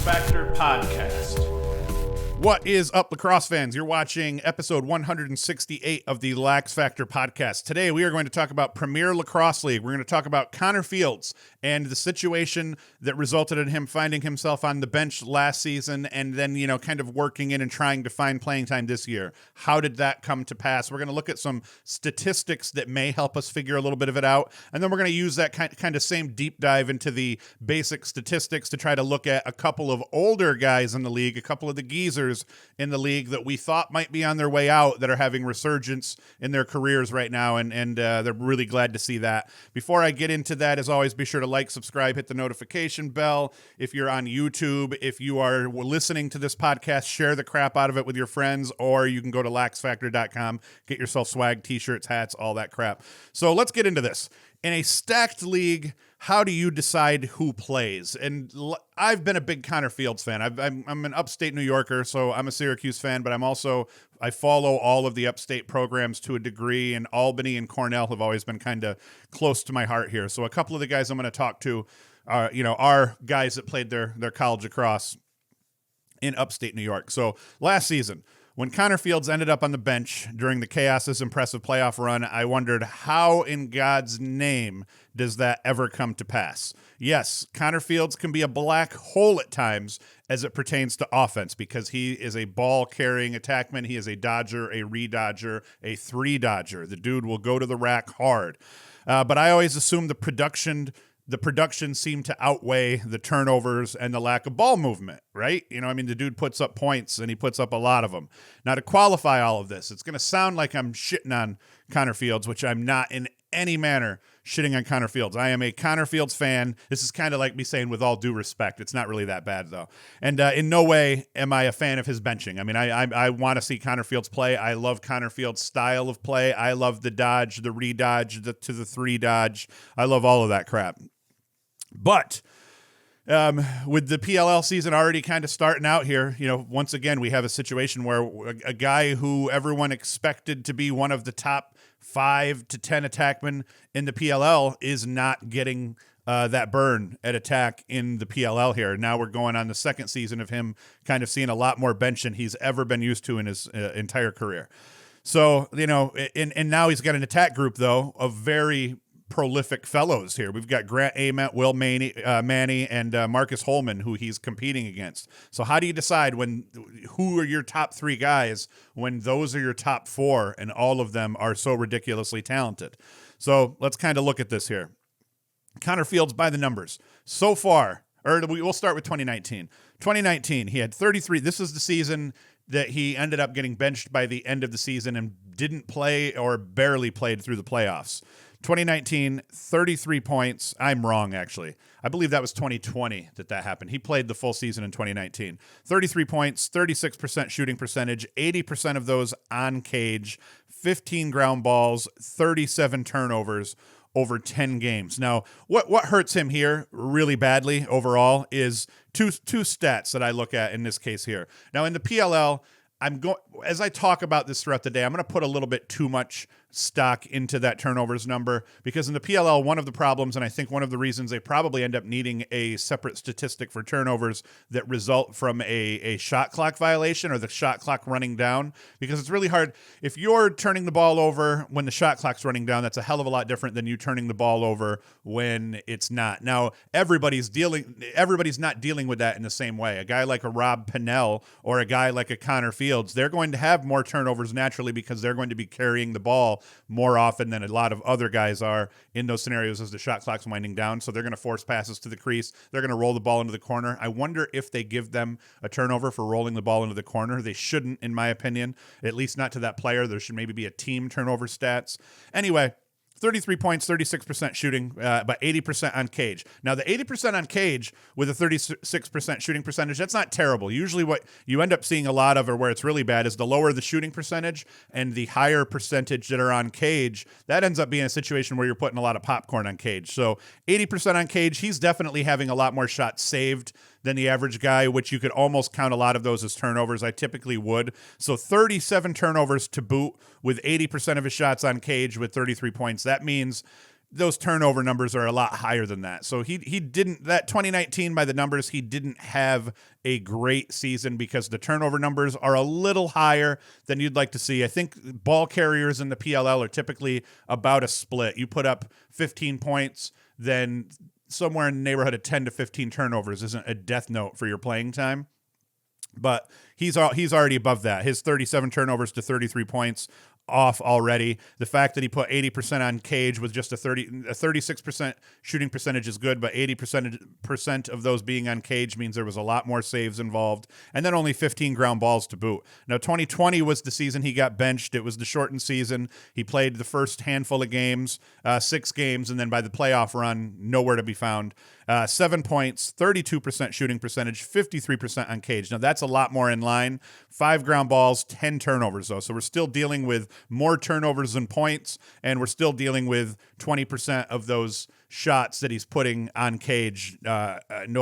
LaxFactor podcast. What is up, lacrosse fans? You're watching episode 168 of the LaxFactor podcast. Today, we are going to talk about Premier Lacrosse League. We're going to talk about Conor Fields and the situation that resulted in him finding himself on the bench last season and then, kind of working in and trying to find playing time this year. How did that come to pass? We're going to look at some statistics that may help us figure a little bit of it out. And then we're going to use that kind of same deep dive into the basic statistics to try to look at a couple of older guys in the league, a couple of the geezers in the league that we thought might be on their way out that are having resurgence in their careers right now, and they're really glad to see that. Before I get into that, as always, be sure to like, subscribe, hit the notification bell. If you're on YouTube, if you are listening to this podcast, share the crap out of it with your friends, or you can go to LaxFactor.com, get yourself swag, t-shirts, hats, all that crap. So let's get into this. In a stacked league, how do you decide who plays? And I've been a big Conor Fields fan. I'm an upstate New Yorker, so I'm a Syracuse fan, but I follow all of the upstate programs to a degree, and Albany and Cornell have always been kind of close to my heart here. So a couple of the guys I'm going to talk to are guys that played their college lacrosse in upstate New York. So last season, when Conor Fields ended up on the bench during the Chaos's impressive playoff run, I wondered how in God's name does that ever come to pass? Yes, Conor Fields can be a black hole at times as it pertains to offense because he is a ball-carrying attackman. He is a dodger, a re-dodger, a three-dodger. The dude will go to the rack hard. But I always assume the production seemed to outweigh the turnovers and the lack of ball movement, right? The dude puts up points, and he puts up a lot of them. Now, to qualify all of this, it's going to sound like I'm shitting on Conor Fields, which I'm not in any manner shitting on Conor Fields. I am a Conor Fields fan. This is kind of like me saying with all due respect. It's not really that bad, though. And in no way am I a fan of his benching. I want to see Conor Fields play. I love Conor Fields' style of play. I love the dodge, the re-dodge, to the three dodge. I love all of that crap. But with the PLL season already kind of starting out here, once again, we have a situation where a guy who everyone expected to be one of the top 5 to 10 attackmen in the PLL is not getting that burn at attack in the PLL here. Now we're going on the second season of him kind of seeing a lot more bench than he's ever been used to in his entire career. So, and now he's got an attack group, though, of very prolific fellows here. We've got Grant Ament, Will Manny, and Marcus Holman, who he's competing against. So how do you decide who are your top 3 guys when those are your top 4 and all of them are so ridiculously talented? So let's kind of look at this here. Conor Fields by the numbers. So far, we'll start with 2019. 2019, he had 33. This is the season that he ended up getting benched by the end of the season and didn't play or barely played through the playoffs. 2019, 33 points. I'm wrong, actually. I believe that was 2020 that happened. He played the full season in 2019. 33 points, 36% shooting percentage, 80% of those on cage, 15 ground balls, 37 turnovers over 10 games. Now, what hurts him here really badly overall is two stats that I look at in this case here. Now, in the PLL, as I talk about this throughout the day, I'm going to put a little bit too much stock into that turnovers number because in the PLL, one of the problems, and I think one of the reasons they probably end up needing a separate statistic for turnovers that result from a shot clock violation or the shot clock running down, because it's really hard. If you're turning the ball over when the shot clock's running down, that's a hell of a lot different than you turning the ball over when it's not. Now, everybody's not dealing with that in the same way. A guy like a Rob Pannell or a guy like a Conor Fields, they're going to have more turnovers naturally because they're going to be carrying the ball more often than a lot of other guys are in those scenarios as the shot clock's winding down. So they're going to force passes to the crease. They're going to roll the ball into the corner. I wonder if they give them a turnover for rolling the ball into the corner. They shouldn't, in my opinion, at least not to that player. There should maybe be a team turnover stats. Anyway, 33 points, 36% shooting, but 80% on cage. Now, the 80% on cage with a 36% shooting percentage, that's not terrible. Usually what you end up seeing a lot of, or where it's really bad, is the lower the shooting percentage and the higher percentage that are on cage, that ends up being a situation where you're putting a lot of popcorn on cage. So 80% on cage, he's definitely having a lot more shots saved than the average guy, which you could almost count a lot of those as turnovers. I typically would. So 37 turnovers to boot with 80% of his shots on cage with 33 points. That means those turnover numbers are a lot higher than that. So he didn't, that 2019 by the numbers, he didn't have a great season because the turnover numbers are a little higher than you'd like to see. I think ball carriers in the PLL are typically about a split. You put up 15 points, then somewhere in the neighborhood of 10 to 15 turnovers isn't a death note for your playing time. But he's already above that. His 37 turnovers to 33 points off already. The fact that he put 80% on cage with just a 36% shooting percentage is good, but 80% of those being on cage means there was a lot more saves involved, and then only 15 ground balls to boot. Now, 2020 was the season he got benched. It was the shortened season. He played the first handful of games, 6 games, and then by the playoff run, nowhere to be found. 7 points, 32% shooting percentage, 53% on cage. Now, that's a lot more in line. 5 ground balls, 10 turnovers, though. So we're still dealing with more turnovers than points, and we're still dealing with 20% of those shots that he's putting on cage. No,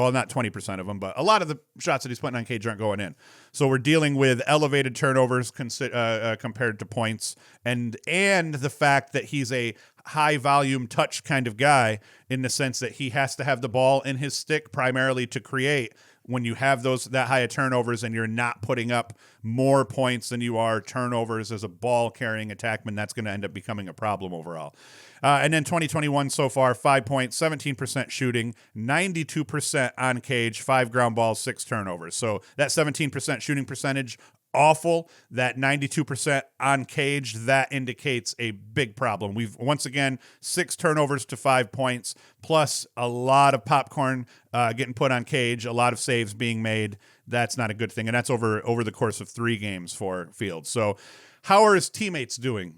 not 20% of them, but a lot of the shots that he's putting on cage aren't going in. So we're dealing with elevated turnovers compared to points, and the fact that he's a high volume touch kind of guy in the sense that he has to have the ball in his stick primarily to create. When you have that high of turnovers and you're not putting up more points than you are turnovers as a ball carrying attackman, that's going to end up becoming a problem overall. And then 2021 so far, 5 points, 17% shooting, 92% on cage, 5 ground balls, 6 turnovers. So that 17% shooting percentage, awful. That 92% on cage, that indicates a big problem. We've, once again, 6 turnovers to 5 points, plus a lot of popcorn getting put on cage, a lot of saves being made. That's not a good thing, and that's over the course of 3 games for Fields. So how are his teammates doing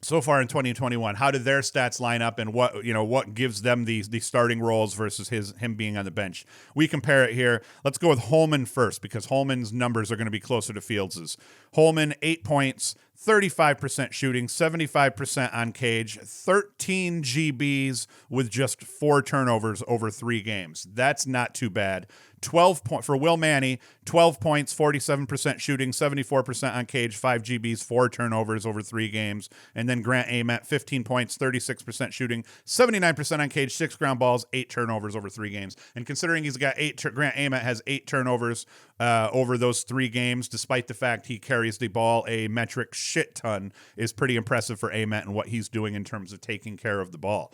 so far in 2021? How did their stats line up, and what gives them the starting roles versus him being on the bench? We compare it here. Let's go with Holman first, because Holman's numbers are going to be closer to Fields's. Holman, 8 points, 35% shooting, 75% on cage, 13 GBs with just 4 turnovers over 3 games. That's not too bad. 12 points for Will Manny, 12 points, 47% shooting, 74% on cage, 5 GBs, 4 turnovers over 3 games. And then Grant Ament, 15 points, 36% shooting, 79% on cage, 6 ground balls, 8 turnovers over 3 games. And considering he's got Grant Ament has 8 turnovers over those 3 games, despite the fact he carries the ball a metric shit ton, is pretty impressive for Ament and what he's doing in terms of taking care of the ball.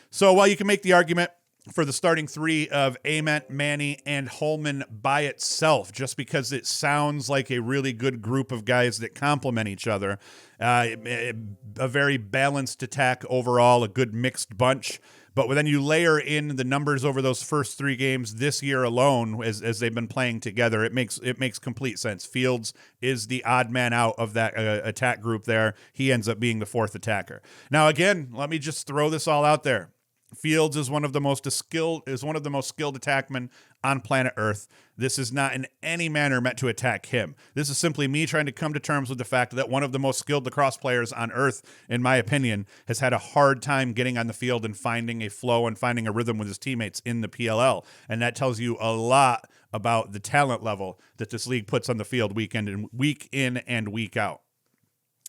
So while you can make the argument for the starting 3 of Ament, Manny, and Holman by itself, just because it sounds like a really good group of guys that complement each other, a very balanced attack overall, a good mixed bunch. But then you layer in the numbers over those first 3 games this year alone, as they've been playing together, it makes complete sense. Fields is the odd man out of that attack group there. He ends up being the 4th attacker. Now, again, let me just throw this all out there. Fields is one of the most skilled attackmen on planet Earth. This is not in any manner meant to attack him. This is simply me trying to come to terms with the fact that one of the most skilled lacrosse players on Earth, in my opinion, has had a hard time getting on the field and finding a flow and finding a rhythm with his teammates in the PLL. And that tells you a lot about the talent level that this league puts on the field week in and week out.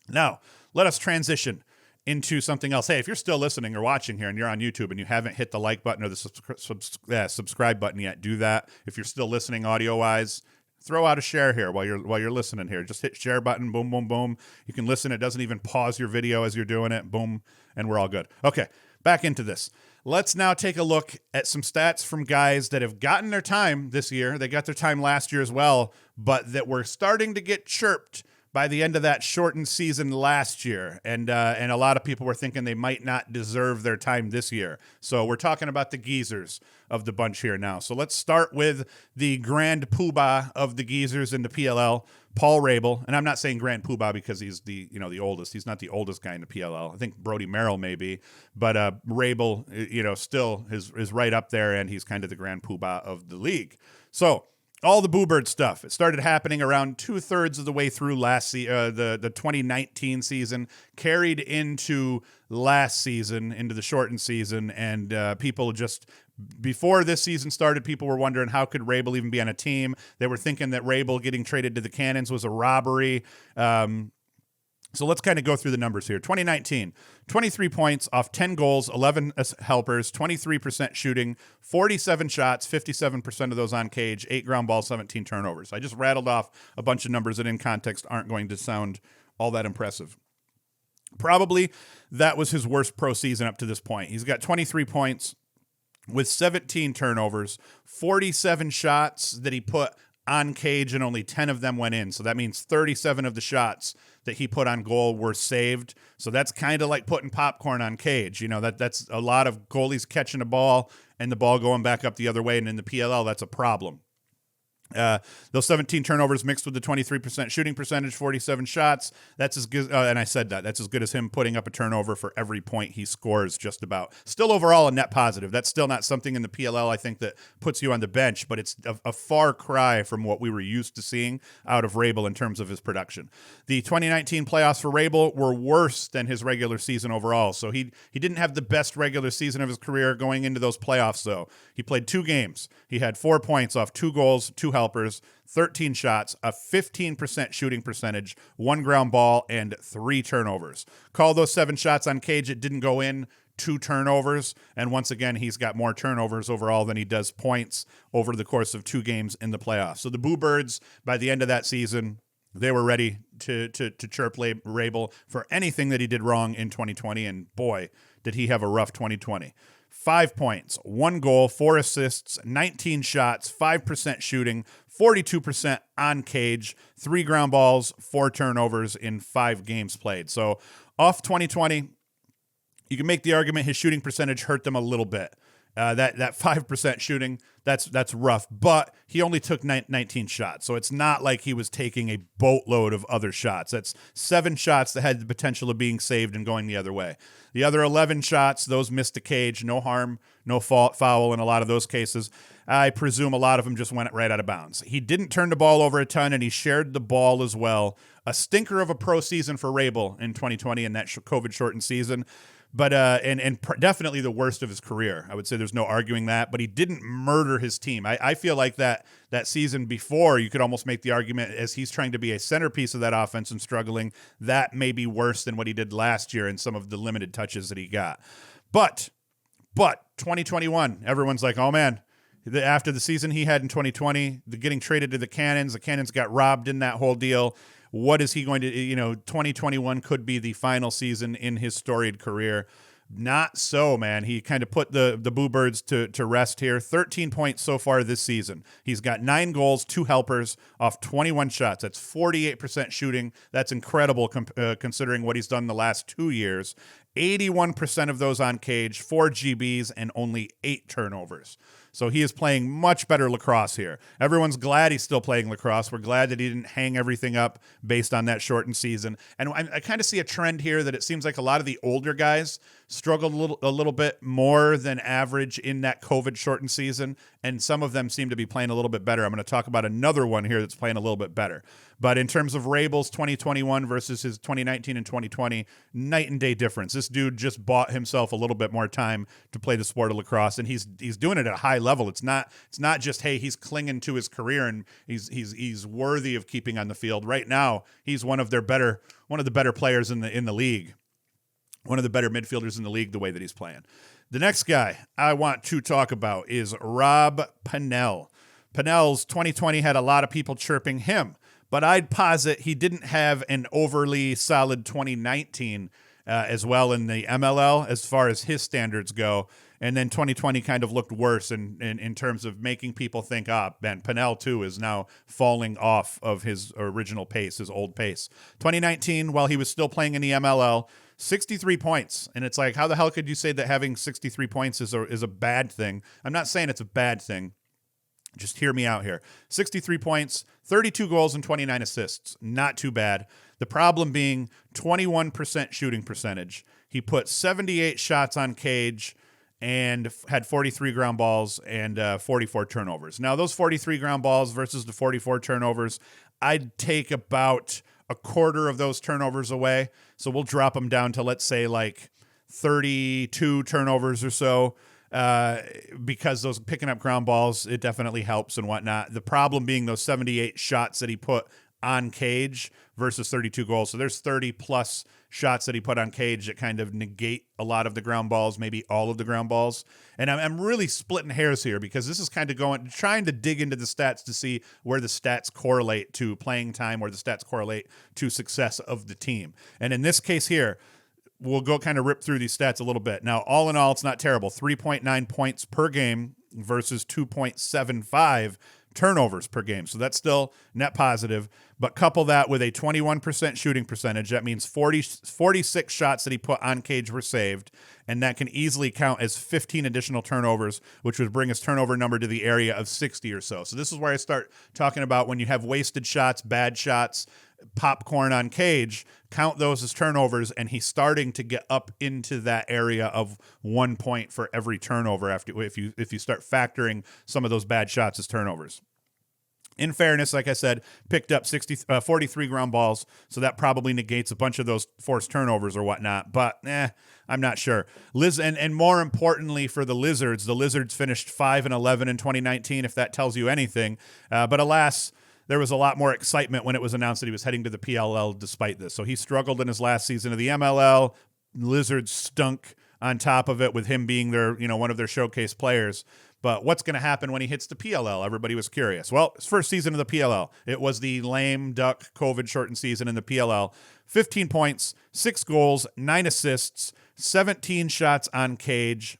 Now, let us transition into something else. Hey, if you're still listening or watching here and you're on YouTube and you haven't hit the like button or the subscribe button yet, do that. If you're still listening audio-wise, throw out a share here while you're listening here. Just hit share button, boom, boom, boom. You can listen. It doesn't even pause your video as you're doing it. Boom, and we're all good. Okay, back into this. Let's now take a look at some stats from guys that have gotten their time this year. They got their time last year as well, but that were starting to get chirped by the end of that shortened season last year. And a lot of people were thinking they might not deserve their time this year. So we're talking about the geezers of the bunch here now. So let's start with the grand poobah of the geezers in the PLL, Paul Rabil. And I'm not saying grand poobah because he's the oldest. He's not the oldest guy in the PLL. I think Brody Merrill maybe, but Rabil, still is right up there, and he's kind of the grand poobah of the league. So all the Boo Bird stuff, it started happening around 2/3 of the way through the 2019 season, carried into last season, into the shortened season, and people just, before this season started, people were wondering how could Rabil even be on a team. They were thinking that Rabil getting traded to the Cannons was a robbery. So let's kind of go through the numbers here. 2019, 23 points off 10 goals, 11 helpers, 23% shooting, 47 shots, 57% of those on cage, 8 ground balls, 17 turnovers. I just rattled off a bunch of numbers that in context aren't going to sound all that impressive. Probably that was his worst pro season up to this point. He's got 23 points with 17 turnovers, 47 shots that he put on cage, and only 10 of them went in. So that means 37 of the shots that he put on goal were saved. So that's kind of like putting popcorn on cage. You know, that's a lot of goalies catching a ball and the ball going back up the other way. And in the PLL, that's a problem. Those 17 turnovers mixed with the 23% shooting percentage, 47 shots. That's as good. And I said that's as good as him putting up a turnover for every point he scores, just about. Still overall a net positive. That's still not something in the PLL, I think, that puts you on the bench, but it's a far cry from what we were used to seeing out of Rabil in terms of his production. The 2019 playoffs for Rabil were worse than his regular season overall. So he didn't have the best regular season of his career going into those playoffs, though. He played 2 games. He had 4 points off 2 goals, 2 helpers, 13 shots, a 15% shooting percentage, 1 ground ball, and 3 turnovers. Call those 7 shots on cage. It didn't go in. 2 turnovers. And once again, he's got more turnovers overall than he does points over the course of 2 games in the playoffs. So the Boo Birds, by the end of that season, they were ready to chirp Rabil for anything that he did wrong in 2020. And boy, did he have a rough 2020. 5 points, 1 goal, 4 assists, 19 shots, 5% shooting, 42% on cage, 3 ground balls, 4 turnovers in 5 games played. So off 2020, you can make the argument his shooting percentage hurt them a little bit. That 5% shooting, that's rough, but he only took 19 shots. So it's not like he was taking a boatload of other shots. That's 7 shots that had the potential of being saved and going the other way. The other 11 shots, those missed the cage, no harm, no foul in a lot of those cases. I presume a lot of them just went right out of bounds. He didn't turn the ball over a ton, and he shared the ball as well. A stinker of a pro season for Rabil in 2020 in that COVID-shortened season. But definitely the worst of his career. I would say there's no arguing that, but he didn't murder his team. I feel like that season before, you could almost make the argument, as he's trying to be a centerpiece of that offense and struggling, that may be worse than what he did last year in some of the limited touches that he got. But 2021, everyone's like, oh man, after the season he had in 2020, the getting traded to the Cannons got robbed in that whole deal. What is he going to, 2021 could be the final season in his storied career. Not so, man. He kind of put the Boo Birds to rest here. 13 points so far this season. He's got 9 goals, 2 helpers off 21 shots. That's 48% shooting. That's incredible considering what he's done the last 2 years. 81% of those on cage, 4 GBs, and only 8 turnovers. So he is playing much better lacrosse here. Everyone's glad he's still playing lacrosse. We're glad that he didn't hang everything up based on that shortened season. And I kind of see a trend here that it seems like a lot of the older guys struggled a little bit more than average in that COVID-shortened season, and some of them seem to be playing a little bit better. I'm going to talk about another one here that's playing a little bit better. But in terms of Rabil's 2021 versus his 2019 and 2020, night and day difference. This dude just bought himself a little bit more time to play the sport of lacrosse, and he's doing it at a high level. It's not just, hey, he's clinging to his career and he's worthy of keeping on the field. Right now, he's one of the better players in the league. One of the better midfielders in the league, the way that he's playing. The next guy I want to talk about is Rob Pannell. Pannell's 2020 had a lot of people chirping him, but I'd posit he didn't have an overly solid 2019 as well in the MLL as far as his standards go. And then 2020 kind of looked worse in terms of making people think, man, Pannell too is now falling off of his original pace, his old pace. 2019, while he was still playing in the MLL, 63 points. And it's like, how the hell could you say that having 63 points is a bad thing? I'm not saying it's a bad thing. Just hear me out here. 63 points, 32 goals, and 29 assists. Not too bad. The problem being 21% shooting percentage. He put 78 shots on cage and had 43 ground balls and 44 turnovers. Now, those 43 ground balls versus the 44 turnovers, I'd take about a quarter of those turnovers away. So we'll drop them down to, let's say, like 32 turnovers or so. Because those picking up ground balls, it definitely helps and whatnot. The problem being those 78 shots that he put on cage versus 32 goals. So there's 30 plus shots that he put on cage that kind of negate a lot of the ground balls, maybe all of the ground balls. And I'm really splitting hairs here because this is kind of trying to dig into the stats to see where the stats correlate to playing time, where the stats correlate to success of the team. And in this case here, we'll go kind of rip through these stats a little bit. Now, all in all, it's not terrible. 3.9 points per game versus 2.75 turnovers per game. So that's still net positive, but couple that with a 21% shooting percentage. That means 46 shots that he put on cage were saved, and that can easily count as 15 additional turnovers, which would bring his turnover number to the area of 60 or so. So this is where I start talking about when you have wasted shots, bad shots, popcorn on cage, count those as turnovers, and he's starting to get up into that area of 1 point for every turnover if you start factoring some of those bad shots as turnovers. In fairness, like I said, picked up 43 ground balls, so that probably negates a bunch of those forced turnovers or whatnot, but I'm not sure. And more importantly for the Lizards finished 5-11 in 2019, if that tells you anything, but alas, there was a lot more excitement when it was announced that he was heading to the PLL despite this. So he struggled in his last season of the MLL. Lizards stunk on top of it with him being their, one of their showcase players. But what's going to happen when he hits the PLL? Everybody was curious. Well, his first season of the PLL, it was the lame duck COVID-shortened season in the PLL. 15 points, 6 goals, 9 assists, 17 shots on cage,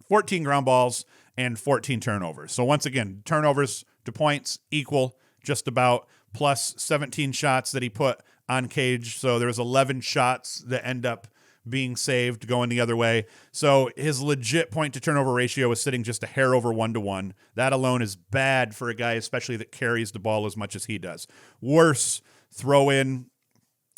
14 ground balls, and 14 turnovers. So once again, turnovers to points equal just about, plus 17 shots that he put on cage. So there was 11 shots that end up being saved going the other way. So his legit point to turnover ratio is sitting just a hair over 1-to-1. That alone is bad for a guy, especially that carries the ball as much as he does. Worse, throw in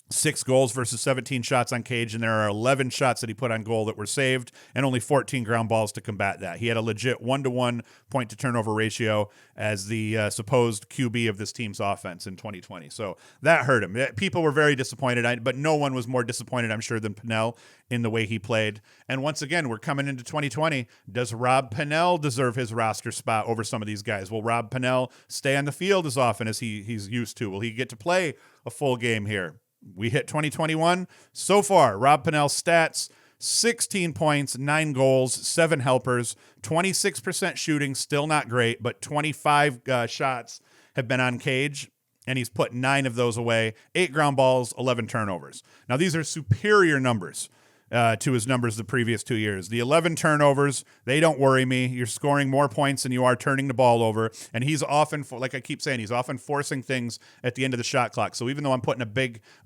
6 goals versus 17 shots on cage, and there are 11 shots that he put on goal that were saved, and only 14 ground balls to combat that. He had a legit 1-to-1 point to turnover ratio as the supposed QB of this team's offense in 2020. So that hurt him. People were very disappointed, but no one was more disappointed, I'm sure, than Pannell in the way he played. And once again, we're coming into 2020. Does Rob Pannell deserve his roster spot over some of these guys? Will Rob Pannell stay on the field as often as he's used to? Will he get to play a full game here? We hit 2021. So far, Rob Pannell's stats, 16 points, 9 goals, 7 helpers, 26% shooting, still not great, but 25 shots have been on cage, and he's put 9 of those away, 8 ground balls, 11 turnovers. Now, these are superior numbers to his numbers the previous 2 years. The 11 turnovers, they don't worry me. You're scoring more points than you are turning the ball over. And he's often, like I keep saying, he's often forcing things at the end of the shot clock. So even though I'm putting a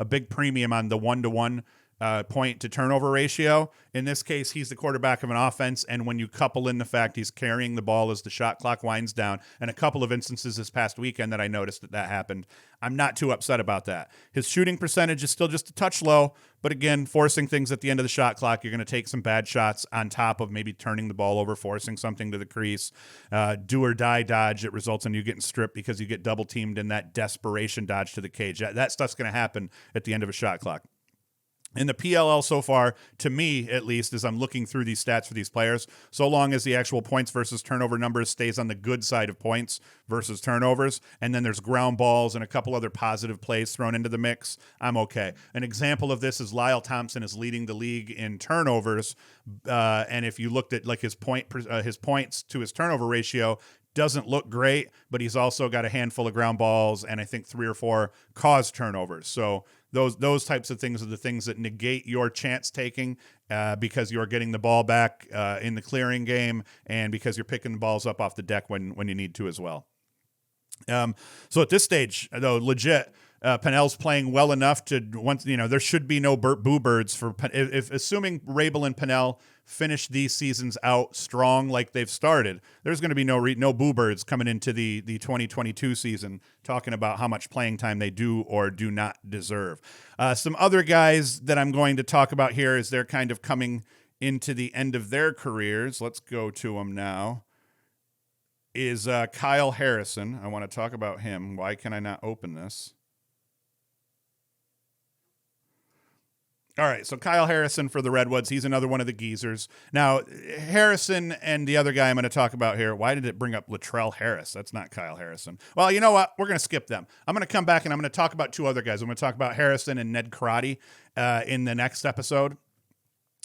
big premium on the 1-to-1 point to turnover ratio, in this case, he's the quarterback of an offense. And when you couple in the fact he's carrying the ball as the shot clock winds down, and a couple of instances this past weekend that I noticed that happened, I'm not too upset about that. His shooting percentage is still just a touch low, but again, forcing things at the end of the shot clock, you're going to take some bad shots on top of maybe turning the ball over, forcing something to the crease, do or die dodge. It results in you getting stripped because you get double teamed in that desperation dodge to the cage. That stuff's going to happen at the end of a shot clock. In the PLL so far, to me at least, as I'm looking through these stats for these players, so long as the actual points versus turnover numbers stays on the good side of points versus turnovers, and then there's ground balls and a couple other positive plays thrown into the mix, I'm okay. An example of this is Lyle Thompson is leading the league in turnovers, and if you looked at like his points to his turnover ratio, doesn't look great, but he's also got a handful of ground balls and I think 3 or 4 caused turnovers. So those types of things are the things that negate your chance taking because you're getting the ball back in the clearing game and because you're picking the balls up off the deck when you need to as well. So at this stage, though, legit, Pannell's playing well enough to there should be no boo birds for if assuming Rabil and Pannell finish these seasons out strong like they've started. There's going to be no boo birds coming into the 2022 season talking about how much playing time they do or do not deserve. Some other guys that I'm going to talk about here as they're kind of coming into the end of their careers. Let's go to them now. Is Kyle Harrison. I want to talk about him. Why can I not open this? All right, so Kyle Harrison for the Redwoods. He's another one of the geezers. Now, Harrison and the other guy I'm going to talk about here, why did it bring up Latrell Harris? That's not Kyle Harrison. Well, you know what? We're going to skip them. I'm going to come back and I'm going to talk about two other guys. I'm going to talk about Harrison and Ned Karate in the next episode,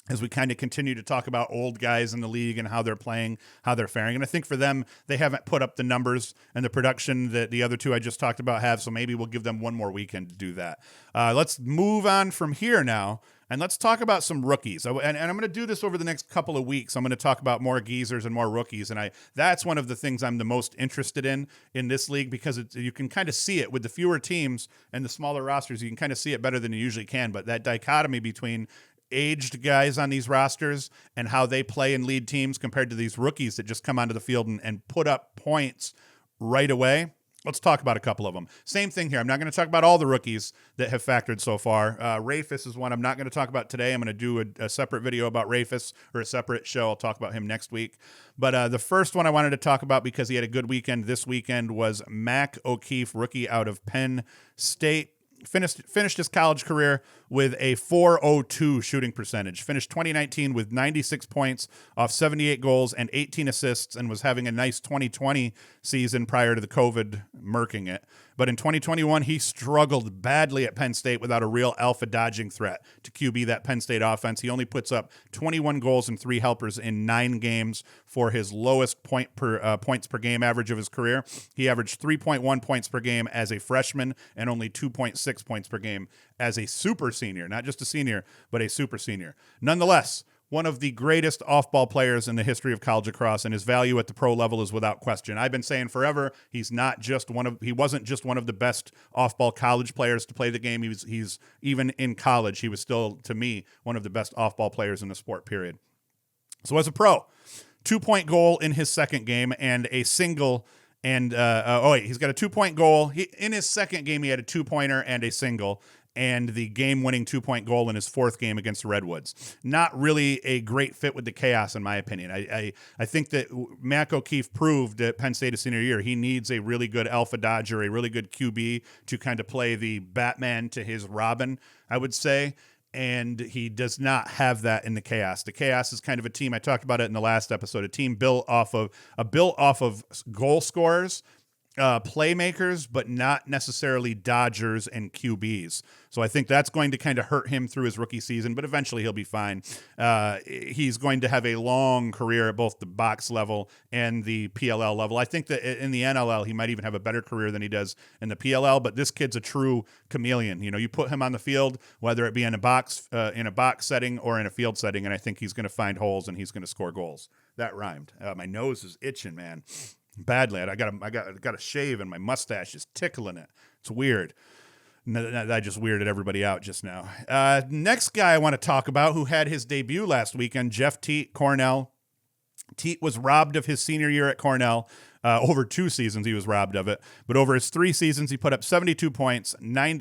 as we kind of continue to talk about old guys in the league and how they're playing, how they're faring. And I think for them, they haven't put up the numbers and the production that the other two I just talked about have, so maybe we'll give them one more weekend to do that. Let's move on from here now, and let's talk about some rookies. And I'm going to do this over the next couple of weeks. I'm going to talk about more geezers and more rookies, and that's one of the things I'm the most interested in this league, because you can kind of see it with the fewer teams and the smaller rosters. You can kind of see it better than you usually can, but that dichotomy between aged guys on these rosters and how they play and lead teams compared to these rookies that just come onto the field and put up points right away. Let's talk about a couple of them. Same thing here. I'm not going to talk about all the rookies that have factored so far. Rafis is one I'm not going to talk about today. I'm going to do a separate video about Rafis, or a separate show. I'll talk about him next week. But the first one I wanted to talk about, because he had a good weekend this weekend, was Mac O'Keefe, rookie out of Penn State. Finished his college career with a .402 shooting percentage. Finished 2019 with 96 points off 78 goals and 18 assists, and was having a nice 2020 season prior to the COVID murking it. But in 2021, he struggled badly at Penn State without a real alpha dodging threat to QB that Penn State offense. He only puts up 21 goals and 3 helpers in 9 games for his lowest points per game average of his career. He averaged 3.1 points per game as a freshman and only 2.6 points per game as a super senior. Not just a senior, but a super senior. Nonetheless, one of the greatest off-ball players in the history of college lacrosse, and his value at the pro level is without question. I've been saying forever, he wasn't just one of the best off-ball college players to play the game. He's even in college, he was still, to me, one of the best off-ball players in the sport, period. So as a pro, 2-point goal in his second game and a single. And he's got a 2-point goal. In his second game, he had a 2-pointer and a single, and the game-winning 2-point goal in his fourth game against the Redwoods. Not really a great fit with the chaos, in my opinion. I think that Mac O'Keefe proved at Penn State his senior year he needs a really good alpha dodger, a really good QB to kind of play the Batman to his Robin, I would say. And he does not have that in the chaos. The chaos is kind of a team. I talked about it in the last episode. A team built off of goal scorers, playmakers, but not necessarily dodgers and QBs. So I think that's going to kind of hurt him through his rookie season, but eventually he'll be fine. He's going to have a long career at both the box level and the PLL level. I think that in the NLL, he might even have a better career than he does in the PLL, but this kid's a true chameleon. You know, you put him on the field, whether it be in a box setting or in a field setting, and I think he's going to find holes and he's going to score goals. That rhymed. My nose is itching, man. Badly. I got a shave and my mustache is tickling it. It's weird. I just weirded everybody out just now. Next guy I want to talk about, who had his debut last weekend, Jeff Teat, Cornell. Teat was robbed of his senior year at Cornell. Over 2 seasons, he was robbed of it. But over his 3 seasons, he put up 72 points, 99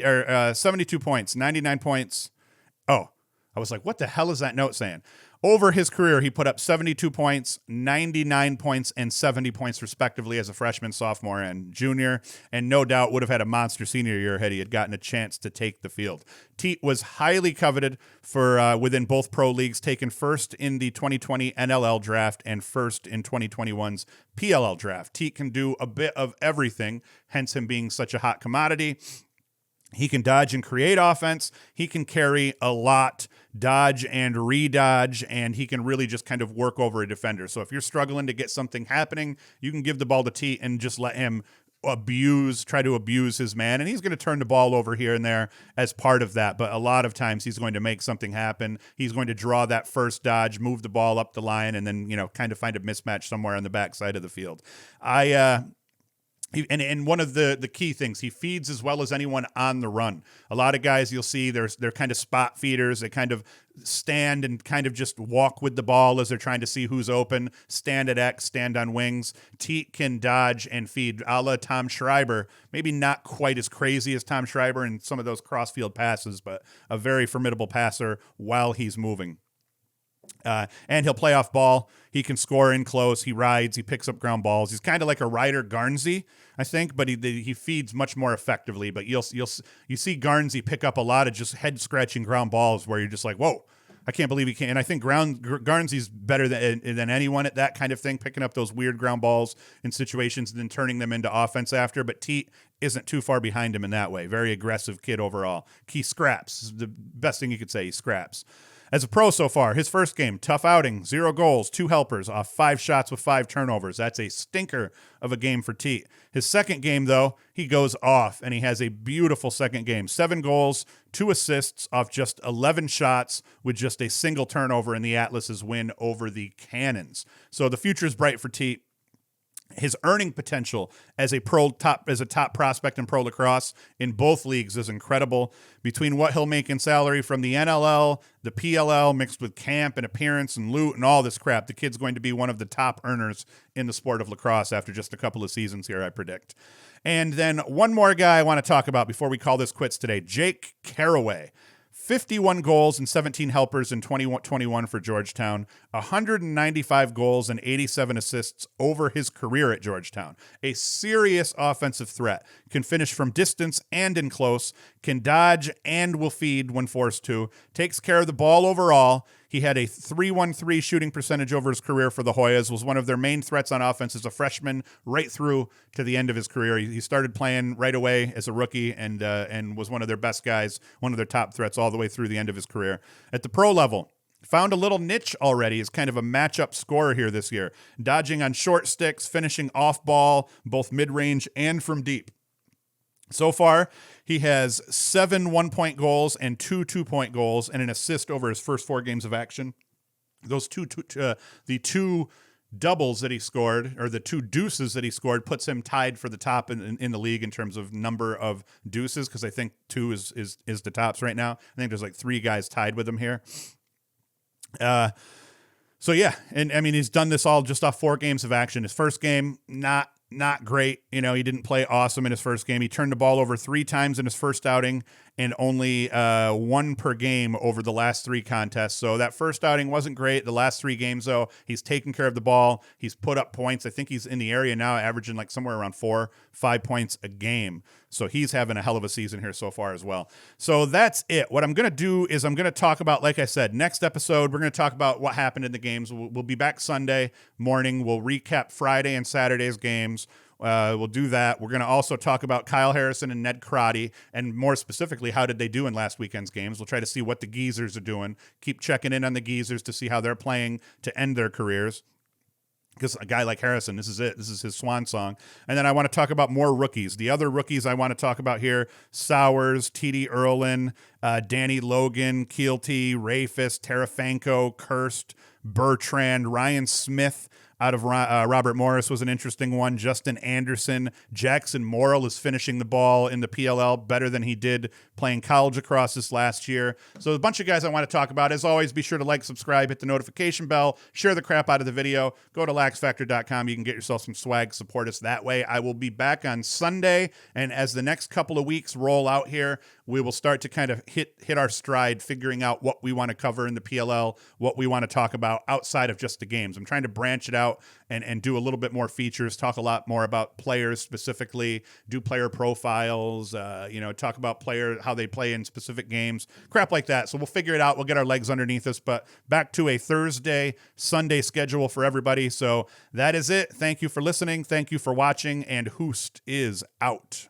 points. Oh, I was like, what the hell is that note saying? Over his career, he put up 72 points, 99 points, and 70 points respectively as a freshman, sophomore, and junior, and no doubt would have had a monster senior year had he had gotten a chance to take the field. Teat was highly coveted for within both pro leagues, taken first in the 2020 NLL draft and first in 2021's PLL draft. Teat can do a bit of everything, hence him being such a hot commodity. He can dodge and create offense. He can carry a lot, dodge and redodge, and he can really just kind of work over a defender. So if you're struggling to get something happening, you can give the ball to Teat and just let him try to abuse his man, and he's going to turn the ball over here and there as part of that. But a lot of times he's going to make something happen. He's going to draw that first dodge, move the ball up the line, and then, kind of find a mismatch somewhere on the backside of the field. And one of the key things, he feeds as well as anyone on the run. A lot of guys you'll see, they're kind of spot feeders. They kind of stand and kind of just walk with the ball as they're trying to see who's open, stand at X, stand on wings. Teat can dodge and feed a la Tom Schreiber. Maybe not quite as crazy as Tom Schreiber in some of those cross-field passes, but a very formidable passer while he's moving. And he'll play off ball. He can score in close. He rides. He picks up ground balls. He's kind of like a Ryder Garnsey, I think, but he feeds much more effectively. But you see Garnsey pick up a lot of just head scratching ground balls where you're just like, whoa, I can't believe he can. And I think Garnsey's better than anyone at that kind of thing, picking up those weird ground balls in situations and then turning them into offense after. But Teat isn't too far behind him in that way. Very aggressive kid overall. He scraps. The best thing you could say, he scraps. As a pro so far, his first game, tough outing, 0 goals, 2 helpers, off 5 shots with 5 turnovers. That's a stinker of a game for Teat. His second game, though, he goes off, and he has a beautiful second game. 7 goals, 2 assists off just 11 shots with just a single turnover in the Atlas's win over the Cannons. So the future is bright for Teat. His earning potential as a top prospect in pro lacrosse in both leagues is incredible. Between what he'll make in salary from the NLL, the PLL, mixed with camp and appearance and loot and all this crap, the kid's going to be one of the top earners in the sport of lacrosse after just a couple of seasons here, I predict. And then one more guy I want to talk about before we call this quits today, Jake Carroway. 51 goals and 17 helpers in 2021 for Georgetown, 195 goals and 87 assists over his career at Georgetown. A serious offensive threat. Can finish from distance and in close, can dodge and will feed when forced to, takes care of the ball overall. He had a .313 shooting percentage over his career for the Hoyas, was one of their main threats on offense as a freshman right through to the end of his career. He started playing right away as a rookie and was one of their best guys, one of their top threats all the way through the end of his career. At the pro level, found a little niche already as kind of a matchup scorer here this year, dodging on short sticks, finishing off ball, both mid-range and from deep. So far, he has 7 1-point goals and 2 2-point goals and an assist over his first 4 games of action. Those the 2 doubles that he scored, or the 2 deuces that he scored, puts him tied for the top in the league in terms of number of deuces, because I think 2 is the tops right now. I think there's like 3 guys tied with him here. So yeah, and I mean, he's done this all just off 4 games of action. His first game, not great. You know, he didn't play awesome in his first game. He turned the ball over 3 times in his first outing and only 1 per game over the last 3 contests. So that first outing wasn't great. The last 3 games, though, he's taken care of the ball. He's put up points. I think he's in the area now, averaging like somewhere around 4-5 points a game. So he's having a hell of a season here so far as well. So that's it. What I'm going to do is I'm going to talk about, like I said, next episode, we're going to talk about what happened in the games. We'll be back Sunday morning. We'll recap Friday and Saturday's games. We'll do that. We're going to also talk about Kyle Harrison and Ned Crotty, and more specifically, how did they do in last weekend's games. We'll try to see what the Geezers are doing. Keep checking in on the Geezers to see how they're playing to end their careers. Because a guy like Harrison, this is it. This is his swan song. And then I want to talk about more rookies. The other rookies I want to talk about here, Sowers, T.D. Erlin, Danny Logan, Keelty, Rafus, Tarafanko, Kirst, Bertrand, Ryan Smith out of Robert Morris was an interesting one. Justin Anderson. Jackson Morrill is finishing the ball in the PLL better than he did playing college lacrosse this last year. So a bunch of guys I want to talk about. As always, be sure to like, subscribe, hit the notification bell, share the crap out of the video. Go to LaxFactor.com. You can get yourself some swag. Support us that way. I will be back on Sunday, and as the next couple of weeks roll out here, we will start to kind of hit our stride, figuring out what we want to cover in the PLL, what we want to talk about outside of just the games. I'm trying to branch it out and do a little bit more features, talk a lot more about players specifically, do player profiles, talk about how they play in specific games, crap like that. So we'll figure it out. We'll get our legs underneath us, but back to a Thursday, Sunday schedule for everybody. So that is it. Thank you for listening. Thank you for watching, and Hoost is out.